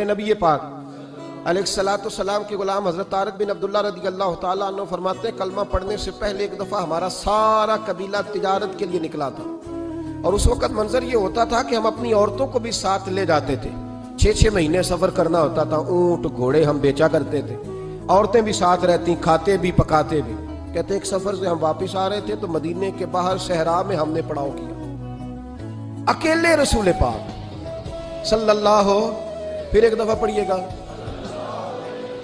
नबी पाक अलैहिस्सलाम के गुलाम हजरत तारिक बिन अब्दुल्लाह रज़ी अल्लाह ताला अन्हु फरमाते हैं, कलमा पढ़ने से पहले एक दफ़ा हमारा सारा कबीला तिजारत के लिए निकला था, और उस वक्त मंजर ये होता था कि हम अपनी औरतों को भी साथ ले जाते थे। 6-6 महीने सफ़र करना होता था, ऊँट घोड़े हम बेचा करते थे, औरतें भी साथ रहती, खाते भी पकाते भी। कहते एक सफ़र से हम वापस आ रहे थे तो मदीने के बाहर सहरा में हमने पड़ाव किया, अकेले रसूल पाक सल्लल्लाहु, फिर एक दफ़ा पढ़िएगा,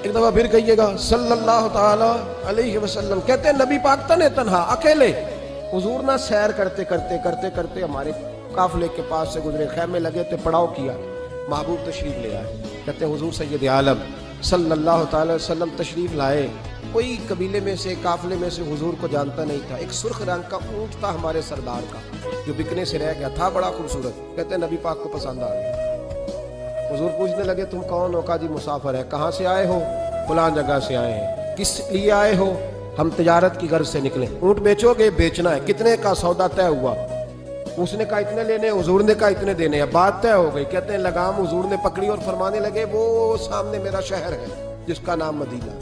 एक दफ़ा फिर कहिएगा सल्लल्लाहु ताला अलैहि वसल्लम। कहते हैं नबी पाक तने तन्हा अकेले हुजूर ना सैर करते करते करते करते हमारे काफिले के पास से गुजरे, खैमे लगे थे, पड़ाव किया, महबूब तशरीफ ले आए। कहते हैं हुजूर सैयद आलम सल्लल्लाहु ताला अलैहि वसल्लम तशरीफ लाए। कोई कबीले में से काफिले में से हुजूर को जानता नहीं था। एक सुर्ख रंग का ऊँट था हमारे सरदार का, जो बिकने से रह गया था, बड़ा खूबसूरत। कहते हैं नबी पाक को पसंद आ गया। हुजूर पूछने लगे तुम कौन हो? काजी मुसाफिर है। कहाँ से आए हो? फलां जगह से आए हैं। किस लिए आए हो? हम तिजारत की गर्ज से निकले। ऊँट बेचोगे? बेचना है। कितने का? सौदा तय हुआ। उसने कहा इतने लेने, हुजूर ने कहा इतने देने। अब बात तय हो गई। कहते हैं लगाम हुजूर ने पकड़ी और फरमाने लगे वो सामने मेरा शहर है जिसका नाम मदीना,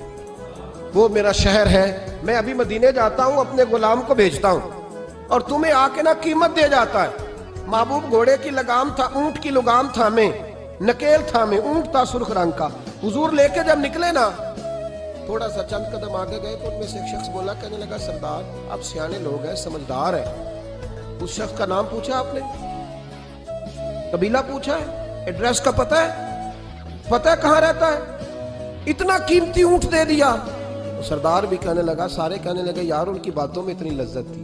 वो मेरा शहर है। मैं अभी मदीने जाता हूँ, अपने गुलाम को भेजता हूँ और तुम्हें आके ना कीमत दे जाता है। महबूब घोड़े की लगाम था, ऊँट की लगाम था, में नकेल था, में ऊँट था सुर्ख रंग का। हुजूर लेके जब निकले ना, थोड़ा सा चंद कदम आगे गए तो उनमें से एक शख्स बोला, कहने लगा सरदार आप सियाने लोग हैं, समझदार हैं। उस शख्स का नाम पूछा आपने, कबीला पूछा है, एड्रेस का पता है कहाँ रहता है? इतना कीमती ऊँट दे दिया। तो सरदार भी कहने लगा, सारे कहने लगे यार उनकी बातों में इतनी लज्जत थी,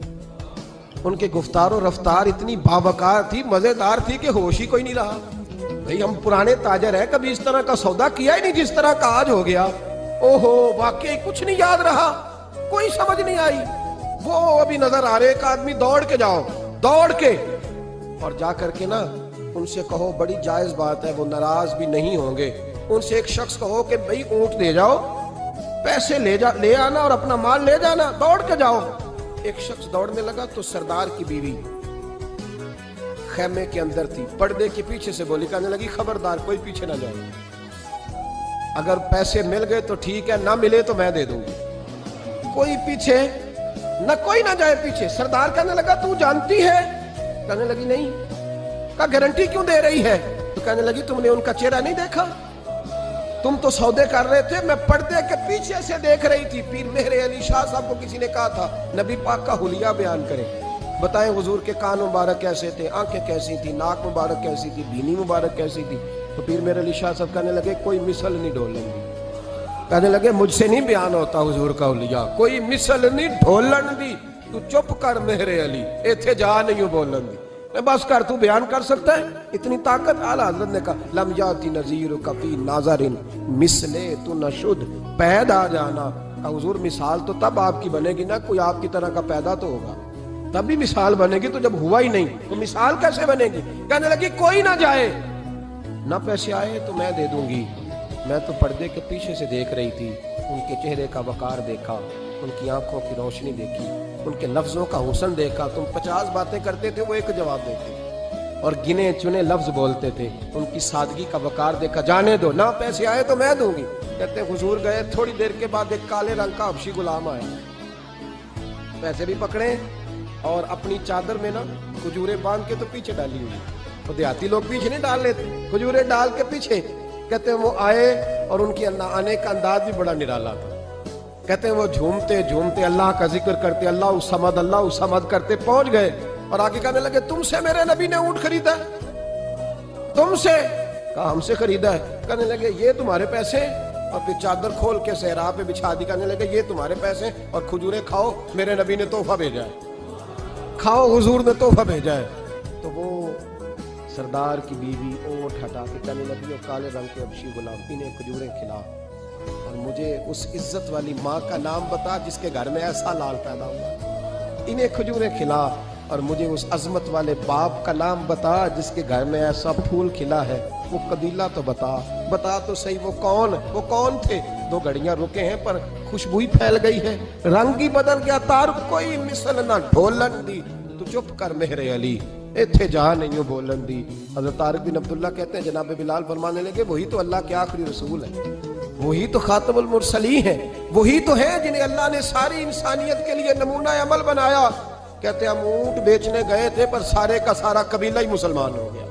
उनके गुफ्तार और रफ्तार इतनी बावकार थी, मजेदार थी कि होश ही कोई नहीं रहा। भाई हम पुराने ताजर हैं, कभी इस तरह का सौदा किया ही नहीं जिस तरह का आज हो गया। ओहो वाकई कुछ नहीं याद रहा, कोई समझ नहीं आई। वो अभी नजर आ रहे, एक आदमी दौड़ के जाओ, दौड़ के और जा करके ना उनसे कहो, बड़ी जायज बात है, वो नाराज भी नहीं होंगे। उनसे एक शख्स कहो कि भाई ऊँट दे जाओ, पैसे ले आना और अपना माल ले जाना, दौड़ के जाओ। एक शख्स दौड़ने लगा तो सरदार की बीवी खैमे के अंदर थी, पर्दे के पीछे से बोली, कहने लगी खबरदार कोई पीछे ना जाए, अगर पैसे मिल गए तो ठीक है, ना मिले तो मैं दे दूंगी, कोई पीछे न, कोई ना जाए पीछे। सरदार कहने लगा तू जानती है? कहने लगी नहीं। का गारंटी क्यों दे रही है? तो कहने लगी तुमने उनका चेहरा नहीं देखा? तुम तो सौदे कर रहे थे, मैं पर्दे के पीछे से देख रही थी। पीर मेहर अली शाह साहब को किसी ने कहा था नबी पाक का हुलिया बयान करें, बताएं हुजूर के कान मुबारक कैसे थे, आंखें कैसी थी, नाक मुबारक कैसी थी, बीनी मुबारक कैसी थी। तो पीर मेहर अली शाह साहब कहने लगे कोई मिसल नहीं ढोलन। कहने लगे मुझसे नहीं बयान होता हुजूर का हुलिया, कोई मिसल नहीं ढोलन दी, तू चुप कर मेहरे अली, इथे जा नहीं बोलन दी। बस कर, तू बयान कर सकता है? इतनी ताकत। आला हज़रत ने कहा लम याती नज़ीर कफ़ी नाज़रिन मिसले तू नशुद, पैदा जाना। हुजूर मिसाल तो तब आपकी बनेगी ना, कोई आपकी तरह का पैदा तो होगा, तभी मिसाल बनेगी, तो जब हुआ ही नहीं तो मिसाल कैसे बनेगी? कहने लगी कोई ना जाए, ना पैसे आए तो मैं दे दूंगी। मैं तो पर्दे के पीछे से देख रही थी, उनके चेहरे का वकार देखा, उनकी आंखों की रोशनी देखी, उनके लफ्जों का हुस्न देखा। तुम 50 बातें करते थे, वो एक जवाब देते और गिने चुने लफ्ज बोलते थे। उनकी सादगी का वकार देखा। जाने दो, ना पैसे आए तो मैं दूंगी। कहते हुजूर गए, थोड़ी देर के बाद एक काले रंग का हबशी गुलाम आया, पैसे भी पकड़े और अपनी चादर में ना खजूरे बांध के तो पीछे डाली हुई। तो देहाती लोग पीछे नहीं डाल लेते, खजूरे डाल के पीछे। कहते हैं वो आए और उनकी आने का अंदाज भी बड़ा निराला था। कहते हैं वो झूमते झूमते अल्लाह का जिक्र करते, अल्लाह समद करते पहुंच गए और आगे कहने लगे तुमसे मेरे नबी ने ऊँट खरीदा? तुमसे? कहा हमसे खरीदा है। कहने लगे ये तुम्हारे पैसे? और फिर चादर खोल के सहरा पे बिछा दी। कहने लगे ये तुम्हारे पैसे और खजूरे खाओ, मेरे नबी ने तोहफा भेजा है, खाओ, हुजूर ने तोहफा भेजा है। तो वो सरदार की बीवी ओठ हटा के कहने लगी और काले रंग के हबशी गुलाम इन्हें खजूरें खिला और मुझे उस इज्जत वाली माँ का नाम बता जिसके घर में ऐसा लाल पैदा हुआ। इन्हें खजूरें खिला और मुझे उस अजमत वाले बाप का नाम बता जिसके घर में ऐसा फूल खिला है। वो कबीला तो बता तो सही, वो कौन थे? 2 घड़ियां रुके हैं पर खुशबू ही फैल गई है, रंग ही बदल गया, तार कोई मिसल ना ढोलन दी। तू चुप कर मेहरे अली, اتھے جہاں نہیں ہو بولن دی. حضرت طارق بن عبداللہ کہتے ہیں جناب بلال فرمانے لگے وہی تو اللہ کے آخری رسول ہے, وہی تو خاتم المرسلین ہیں, وہی تو ہیں جنہیں اللہ نے ساری انسانیت کے لیے نمونہ عمل بنایا. کہتے ہیں ہم اونٹ بیچنے گئے تھے پر سارے کا سارا قبیلہ ہی مسلمان ہو گیا.